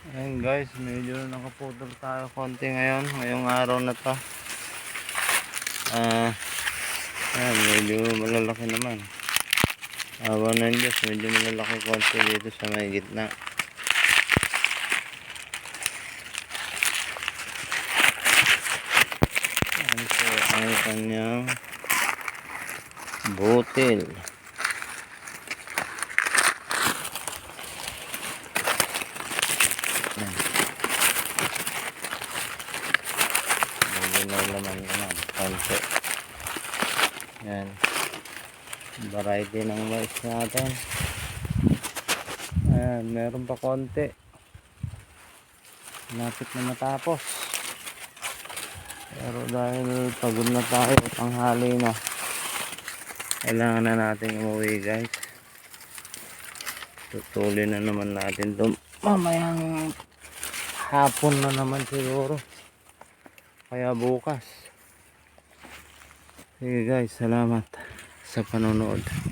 Ayun guys, medyo nakaputol tayo konti ngayong araw na to. Ayan, medyo malalaki naman. Awa ng Diyos, medyo malalaki konti dito sa may gitna. Ayan po ang kanyang butil. Laman naman konti. Yan, variety ng mais natin. Ayan, meron pa konti, lapit na matapos, pero dahil pagod na tayo, tanghali na, kailangan na natin umuwi guys. Tutuloy na naman natin ito mamayang hapon na naman siguro, kaya bukas. Sige guys, salamat sa panonood.